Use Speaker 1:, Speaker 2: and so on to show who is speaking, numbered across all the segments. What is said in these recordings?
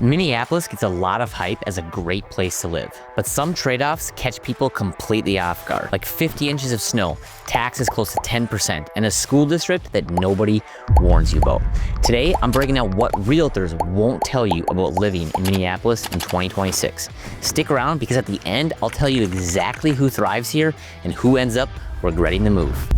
Speaker 1: Minneapolis gets a lot of hype as a great place to live, but some trade-offs catch people completely off guard, like 50 inches of snow, taxes close to 10%, and a school district that nobody warns you about. Today, I'm breaking down what realtors won't tell you about living in Minneapolis in 2026. Stick around because at the end, I'll tell you exactly who thrives here and who ends up regretting the move.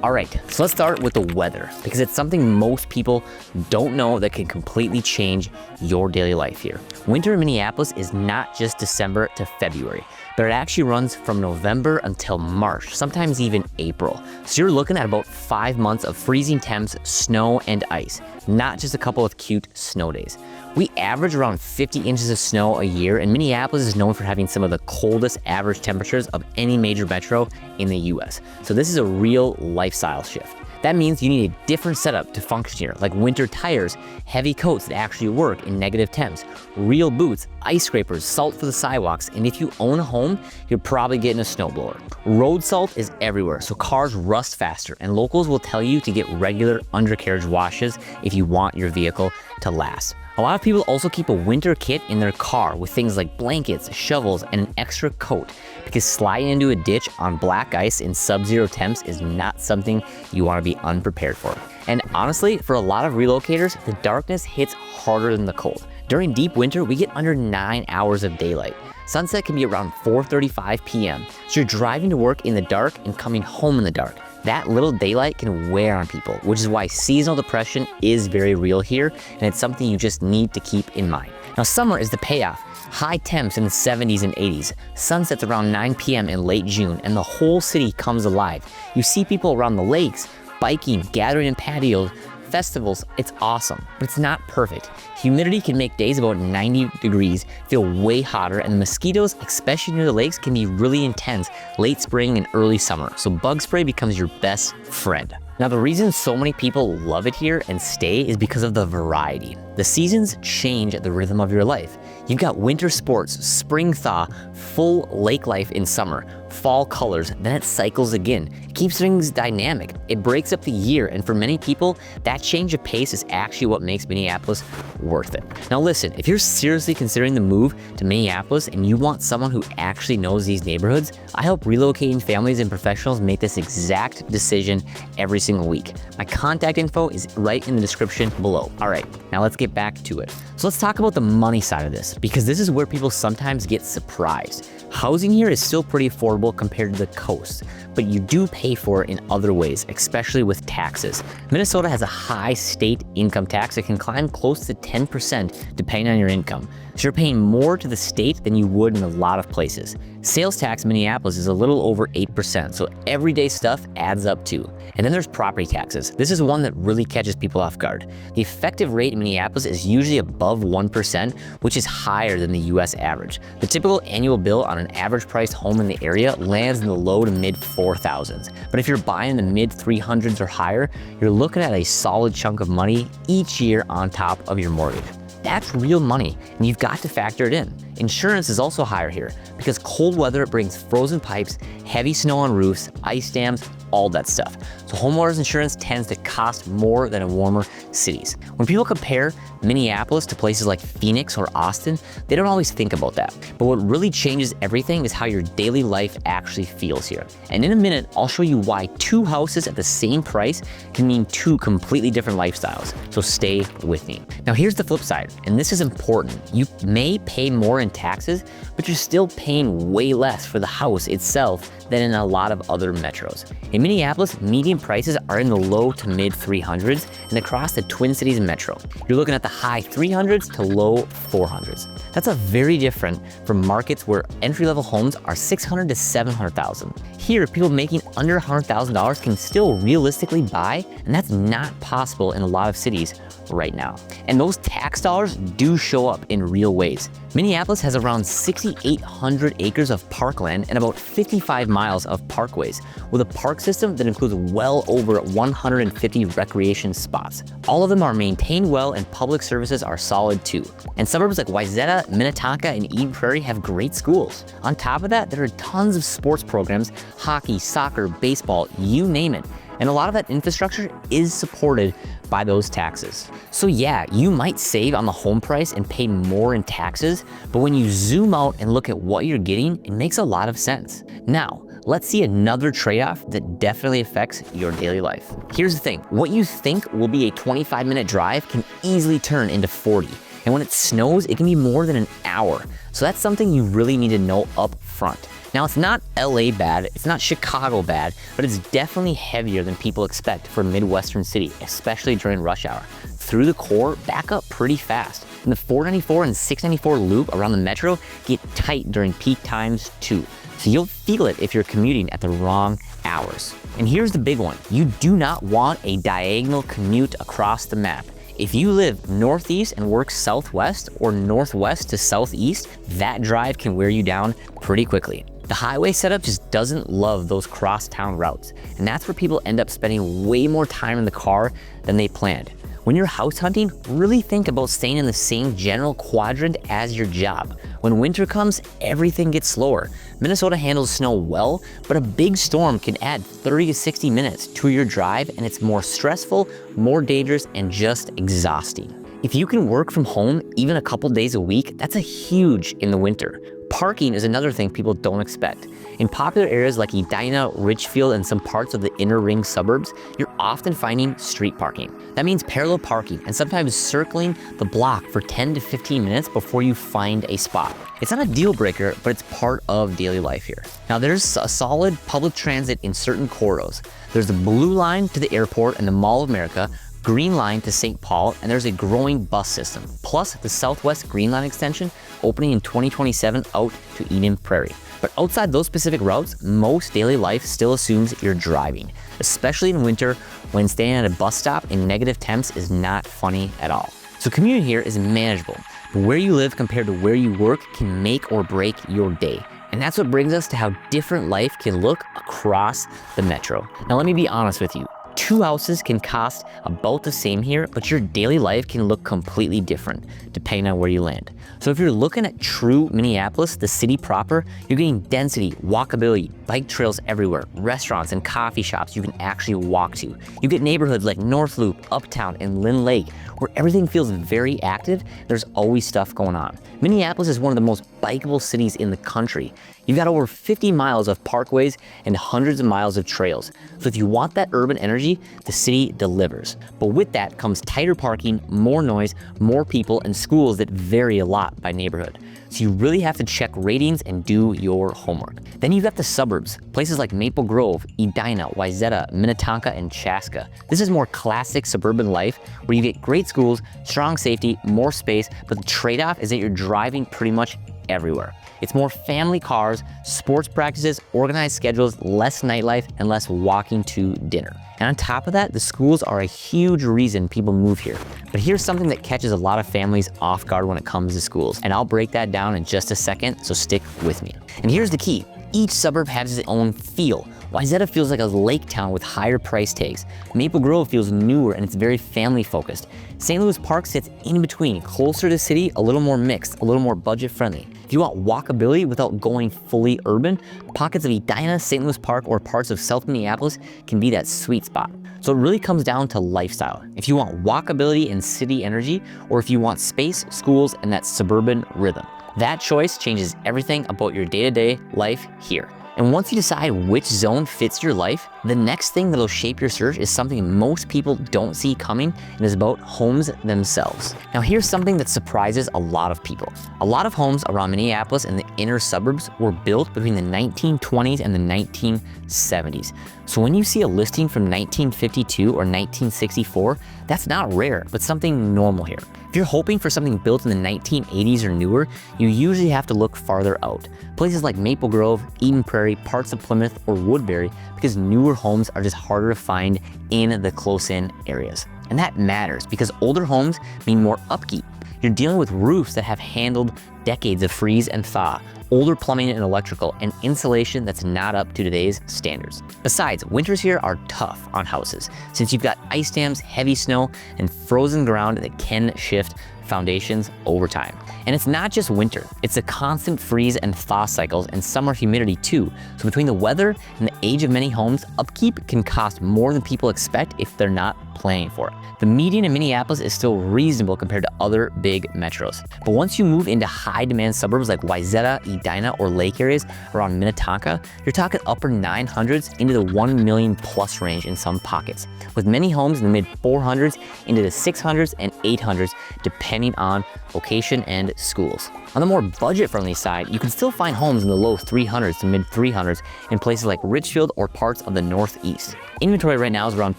Speaker 1: All right, so let's start with the weather because it's something most people don't know that can completely change your daily life here. Winter in Minneapolis is not just December to February, but it actually runs from November until March, sometimes even April. So you're looking at about 5 months of freezing temps, snow, and ice, not just a couple of cute snow days. We average around 50 inches of snow a year, and Minneapolis is known for having some of the coldest average temperatures of any major metro in the US. So this is a real lifestyle shift. That means you need a different setup to function here, like winter tires, heavy coats that actually work in negative temps, real boots, ice scrapers, salt for the sidewalks, and if you own a home, you're probably getting a snowblower. Road salt is everywhere, so cars rust faster, and locals will tell you to get regular undercarriage washes if you want your vehicle to last. A lot of people also keep a winter kit in their car with things like blankets, shovels, and an extra coat because sliding into a ditch on black ice in sub-zero temps is not something you want to be unprepared for. And honestly, for a lot of relocators, the darkness hits harder than the cold. During deep winter, we get under 9 hours of daylight. Sunset can be around 4:35 p.m. So you're driving to work in the dark and coming home in the dark. That little daylight can wear on people, which is why seasonal depression is very real here, and it's something you just need to keep in mind. Now, summer is the payoff. High temps in the 70s and 80s, sunsets around 9 p.m. in late June, and the whole city comes alive. You see people around the lakes, biking, gathering in patios, festivals. It's awesome, but it's not perfect. Humidity can make days about 90 degrees feel way hotter, and the mosquitoes, especially near the lakes, can be really intense late spring and early summer, so bug spray becomes your best friend. Now, the reason so many people love it here and stay is because of the variety. The seasons change at the rhythm of your life. You've got winter sports, spring thaw, full lake life in summer, fall colors, then it cycles again. It keeps things dynamic. It breaks up the year, and for many people, that change of pace is actually what makes Minneapolis worth it. Now listen, if you're seriously considering the move to Minneapolis and you want someone who actually knows these neighborhoods, I help relocating families and professionals make this exact decision every single week. My contact info is right in the description below. All right, now let's get back to it. So let's talk about the money side of this, because this is where people sometimes get surprised. Housing here is still pretty affordable compared to the coast, but you do pay for it in other ways, especially with taxes. Minnesota has a high state income tax that can climb close to 10% depending on your income. So you're paying more to the state than you would in a lot of places. Sales tax in Minneapolis is a little over 8%, so everyday stuff adds up too. And then there's property taxes. This is one that really catches people off guard. The effective rate in Minneapolis is usually above 1%, which is higher than the US average. The typical annual bill on an average priced home in the area lands in the low to mid 4,000s. But if you're buying the mid 300s or higher, you're looking at a solid chunk of money each year on top of your mortgage. That's real money, and you've got to factor it in. Insurance is also higher here because cold weather brings frozen pipes, heavy snow on roofs, ice dams, all that stuff. So homeowners insurance tends to cost more than in warmer cities. When people compare Minneapolis to places like Phoenix or Austin, they don't always think about that. But what really changes everything is how your daily life actually feels here. And in a minute, I'll show you why 2 houses at the same price can mean 2 completely different lifestyles. So stay with me. Now here's the flip side, and this is important. You may pay more in taxes, but you're still paying way less for the house itself than in a lot of other metros. In Minneapolis, median prices are in the low to mid 300s, and across the Twin Cities metro, you're looking at the high 300s to low 400s. That's a very different from markets where entry-level homes are 600 to 700,000. Here, people making under $100,000 can still realistically buy, and that's not possible in a lot of cities right now. And those tax dollars do show up in real ways. Minneapolis has around 6,800 acres of parkland and about 55 miles of parkways, with a park system that includes well over 150 recreation spots. All of them are maintained well, and public services are solid too. And suburbs like Wayzata, Minnetonka, and Eden Prairie have great schools. On top of that, there are tons of sports programs: hockey, soccer, baseball, you name it. And a lot of that infrastructure is supported by those taxes. So yeah, you might save on the home price and pay more in taxes, but when you zoom out and look at what you're getting, it makes a lot of sense. Now, let's see another trade-off that definitely affects your daily life. Here's the thing, what you think will be a 25-minute drive can easily turn into 40. And when it snows, it can be more than an hour. So that's something you really need to know up front. Now, it's not LA bad, it's not Chicago bad, but it's definitely heavier than people expect for a Midwestern city, especially during rush hour. Through the core, back up pretty fast. And the 494 and 694 loop around the metro get tight during peak times too. So you'll feel it if you're commuting at the wrong hours. And here's the big one, you do not want a diagonal commute across the map. If you live northeast and work southwest or northwest to southeast, that drive can wear you down pretty quickly. The highway setup just doesn't love those cross-town routes, and that's where people end up spending way more time in the car than they planned. When you're house hunting, really think about staying in the same general quadrant as your job. When winter comes, everything gets slower. Minnesota handles snow well, but a big storm can add 30 to 60 minutes to your drive, and it's more stressful, more dangerous, and just exhausting. If you can work from home even a couple days a week, that's a huge in the winter. Parking is another thing people don't expect. In popular areas like Edina, Ridgefield, and some parts of the inner ring suburbs, you're often finding street parking. That means parallel parking and sometimes circling the block for 10 to 15 minutes before you find a spot. It's not a deal breaker, but it's part of daily life here. Now, there's a solid public transit in certain corridors. There's the Blue Line to the airport and the Mall of America, Green Line to St. Paul, and there's a growing bus system, plus the Southwest Green Line extension opening in 2027 out to Eden Prairie. But outside those specific routes, most daily life still assumes you're driving, especially in winter when staying at a bus stop in negative temps is not funny at all. So commuting here is manageable, but where you live compared to where you work can make or break your day. And that's what brings us to how different life can look across the metro. Now let me be honest with you. Two houses can cost about the same here, but your daily life can look completely different depending on where you land. So if you're looking at true Minneapolis, the city proper, you're getting density, walkability, bike trails everywhere, restaurants and coffee shops you can actually walk to. You get neighborhoods like North Loop, Uptown, and Lynn Lake, where everything feels very active. There's always stuff going on. Minneapolis is one of the most bikeable cities in the country. You've got over 50 miles of parkways and hundreds of miles of trails. So if you want that urban energy, the city delivers. But with that comes tighter parking, more noise, more people, and schools that vary a lot by neighborhood. So you really have to check ratings and do your homework. Then you've got the suburbs, places like Maple Grove, Edina, Wayzata, Minnetonka, and Chaska. This is more classic suburban life where you get great schools, strong safety, more space, but the trade-off is that you're driving pretty much everywhere. It's more family cars, sports practices, organized schedules, less nightlife, and less walking to dinner. And on top of that, the schools are a huge reason people move here. But here's something that catches a lot of families off guard when it comes to schools. And I'll break that down in just a second, so stick with me. And here's the key. Each suburb has its own feel. Wayzata feels like a lake town with higher price tags. Maple Grove feels newer and it's very family focused. St. Louis Park sits in between, closer to the city, a little more mixed, a little more budget friendly. If you want walkability without going fully urban, pockets of Edina, St. Louis Park, or parts of South Minneapolis can be that sweet spot. So it really comes down to lifestyle. If you want walkability and city energy, or if you want space, schools, and that suburban rhythm. That choice changes everything about your day-to-day life here. And once you decide which zone fits your life, the next thing that'll shape your search is something most people don't see coming, and is about homes themselves. Now here's something that surprises a lot of people. A lot of homes around Minneapolis and the inner suburbs were built between the 1920s and the 1970s. So when you see a listing from 1952 or 1964, that's not rare, but something normal here. If you're hoping for something built in the 1980s or newer, you usually have to look farther out. Places like Maple Grove, Eden Prairie, parts of Plymouth, or Woodbury, because newer homes are just harder to find in the close-in areas. And that matters because older homes mean more upkeep. You're dealing with roofs that have handled decades of freeze and thaw, older plumbing and electrical, and insulation that's not up to today's standards. Besides, winters here are tough on houses since you've got ice dams, heavy snow, and frozen ground that can shift foundations over time. And it's not just winter, it's a constant freeze and thaw cycles and summer humidity too. So between the weather and the age of many homes, upkeep can cost more than people expect if they're not planning for it. The median in Minneapolis is still reasonable compared to other big metros. But once you move into high demand suburbs like Wayzata, Edina, or lake areas around Minnetonka, you're talking upper 900s into the 1 million plus range in some pockets, with many homes in the mid 400s into the 600s and 800s, depending on location and schools. On the more budget-friendly side, you can still find homes in the low 300s to mid 300s in places like Richfield or parts of the Northeast. Inventory right now is around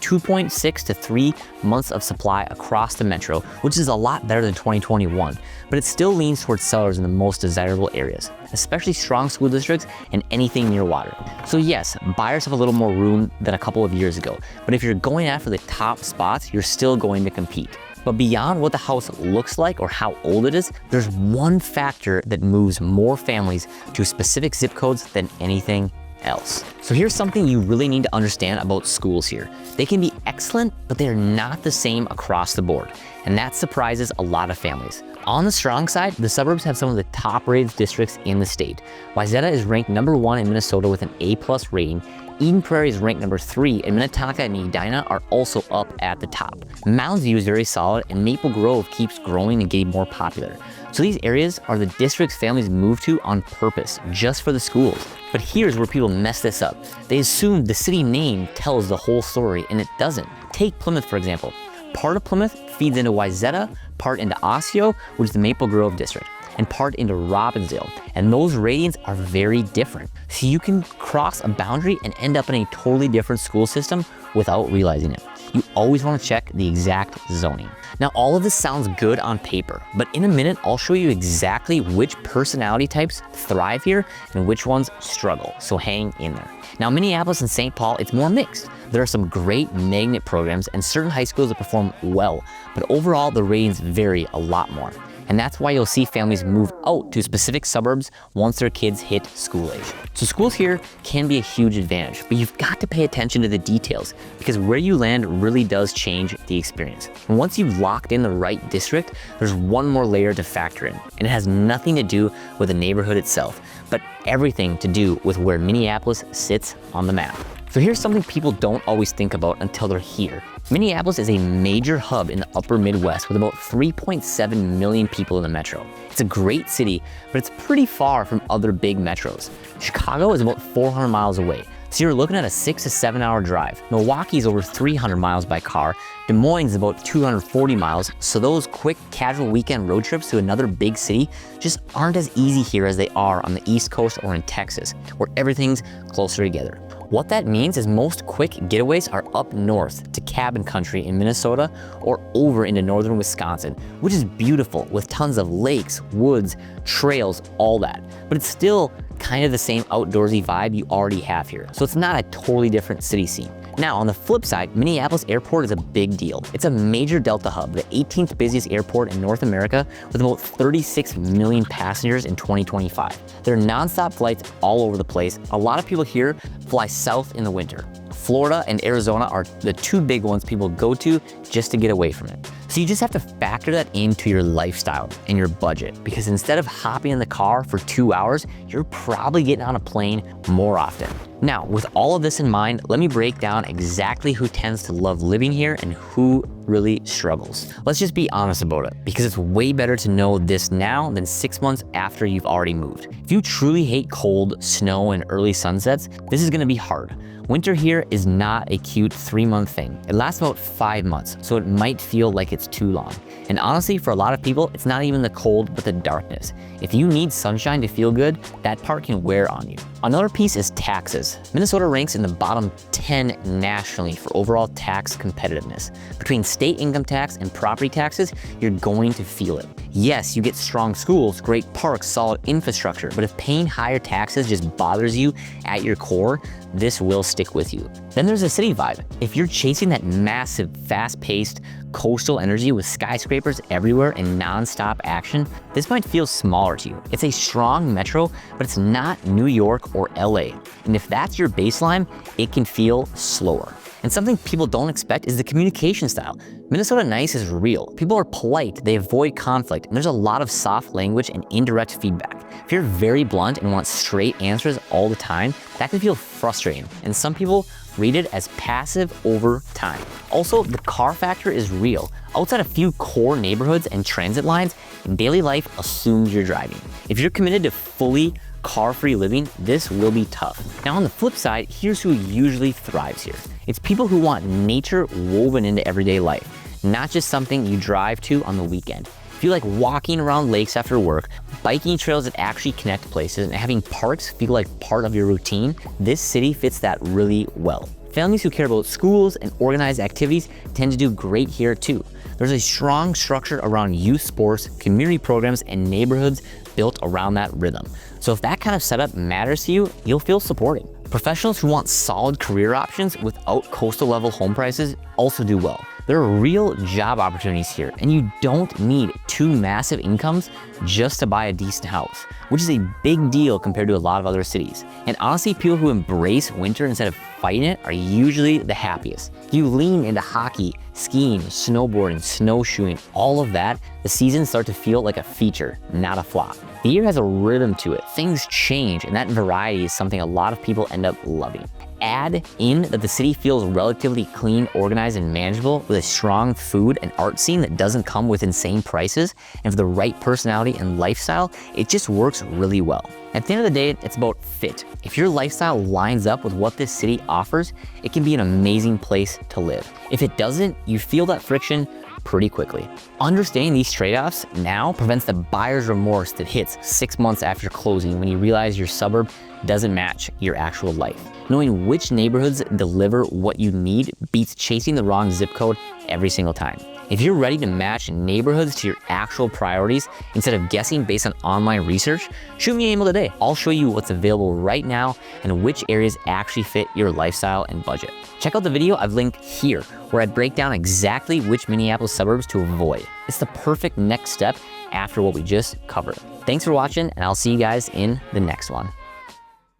Speaker 1: 2.6 to 3 months of supply across the metro, which is a lot better than 2021, but it still leans towards sellers in the most desirable areas, especially strong school districts and anything near water. So yes, buyers have a little more room than a couple of years ago, but if you're going after the top spots, you're still going to compete. But beyond what the house looks like or how old it is, there's one factor that moves more families to specific zip codes than anything else. So here's something you really need to understand about schools here. They can be excellent, but they're not the same across the board. And that surprises a lot of families. On the strong side, the suburbs have some of the top rated districts in the state. Wayzata is ranked #1 in Minnesota with an A+ rating. Eden Prairie is ranked #3, and Minnetonka and Edina are also up at the top. Mounds View is very solid, and Maple Grove keeps growing and getting more popular. So these areas are the districts families move to on purpose, just for the schools. But here's where people mess this up. They assume the city name tells the whole story, and it doesn't. Take Plymouth, for example. Part of Plymouth feeds into Wayzata, part into Osseo, which is the Maple Grove district, and part into Robbinsdale, and those ratings are very different. So you can cross a boundary and end up in a totally different school system without realizing it. You always want to check the exact zoning. Now, all of this sounds good on paper, but in a minute, I'll show you exactly which personality types thrive here and which ones struggle, so hang in there. Now, Minneapolis and St. Paul, it's more mixed. There are some great magnet programs and certain high schools that perform well, but overall, the ratings vary a lot more. And that's why you'll see families move out to specific suburbs once their kids hit school age. So schools here can be a huge advantage, but you've got to pay attention to the details because where you land really does change the experience. And once you've locked in the right district, there's one more layer to factor in, and it has nothing to do with the neighborhood itself, but everything to do with where Minneapolis sits on the map. So here's something people don't always think about until they're here. Minneapolis is a major hub in the upper Midwest with about 3.7 million people in the metro. It's a great city, but it's pretty far from other big metros. Chicago is about 400 miles away, so you're looking at a 6 to 7 hour drive. Milwaukee is over 300 miles by car. Des Moines is about 240 miles, so those quick casual weekend road trips to another big city just aren't as easy here as they are on the East Coast or in Texas, where everything's closer together. What that means is most quick getaways are up north to cabin country in Minnesota or over into northern Wisconsin, which is beautiful with tons of lakes, woods, trails, all that. But it's still kind of the same outdoorsy vibe you already have here. So it's not a totally different city scene. Now, on the flip side, Minneapolis Airport is a big deal. It's a major Delta hub, the 18th busiest airport in North America with about 36 million passengers in 2025. There are nonstop flights all over the place. A lot of people here fly south in the winter. Florida and Arizona are the two big ones people go to just to get away from it. So you just have to factor that into your lifestyle and your budget, because instead of hopping in the car for 2 hours, you're probably getting on a plane more often. Now, with all of this in mind, let me break down exactly who tends to love living here and who really struggles. Let's just be honest about it, because it's way better to know this now than 6 months after you've already moved. If you truly hate cold, snow, and early sunsets, this is gonna be hard. Winter here is not a cute 3-month thing. It lasts about 5 months, so it might feel like it's too long. And honestly, for a lot of people, it's not even the cold, but the darkness. If you need sunshine to feel good, that part can wear on you. Another piece is taxes. Minnesota ranks in the bottom 10 nationally for overall tax competitiveness. Between state income tax and property taxes, you're going to feel it. Yes, you get strong schools, great parks, solid infrastructure, but if paying higher taxes just bothers you at your core, this will stick with you. Then there's the city vibe. If you're chasing that massive, fast-paced, coastal energy with skyscrapers everywhere and non-stop action, this might feel smaller to you. It's a strong metro, but it's not New York or LA. And if that's your baseline, it can feel slower. And something people don't expect is the communication style. Minnesota nice is real. People are polite, they avoid conflict, and there's a lot of soft language and indirect feedback. If you're very blunt and want straight answers all the time, that can feel frustrating. And some people read it as passive over time. Also, the car factor is real. Outside a few core neighborhoods and transit lines, daily life assumes you're driving. If you're committed to fully car-free living, this will be tough. Now on the flip side, here's who usually thrives here. It's people who want nature woven into everyday life, not just something you drive to on the weekend. If you like walking around lakes after work, biking trails that actually connect places, and having parks feel like part of your routine, this city fits that really well. Families who care about schools and organized activities tend to do great here too. There's a strong structure around youth sports, community programs, and neighborhoods built around that rhythm. So if that kind of setup matters to you, you'll feel supported. Professionals who want solid career options without coastal level home prices also do well. There are real job opportunities here, and you don't need two massive incomes just to buy a decent house, which is a big deal compared to a lot of other cities. And honestly, people who embrace winter instead of fighting it are usually the happiest. If you lean into hockey, skiing, snowboarding, snowshoeing, all of that, the seasons start to feel like a feature, not a flop. The year has a rhythm to it. Things change, and that variety is something a lot of people end up loving. Add in that the city feels relatively clean, organized, and manageable with a strong food and art scene that doesn't come with insane prices, and for the right personality and lifestyle, it just works really well. At the end of the day, it's about fit. If your lifestyle lines up with what this city offers, it can be an amazing place to live. If it doesn't, you feel that friction pretty quickly. Understanding these trade-offs now prevents the buyer's remorse that hits 6 months after closing when you realize your suburb doesn't match your actual life. Knowing which neighborhoods deliver what you need beats chasing the wrong zip code every single time. If you're ready to match neighborhoods to your actual priorities instead of guessing based on online research, shoot me an email today. I'll show you what's available right now and which areas actually fit your lifestyle and budget. Check out the video I've linked here, where I break down exactly which Minneapolis suburbs to avoid. It's the perfect next step after what we just covered. Thanks for watching, and I'll see you guys in the next one.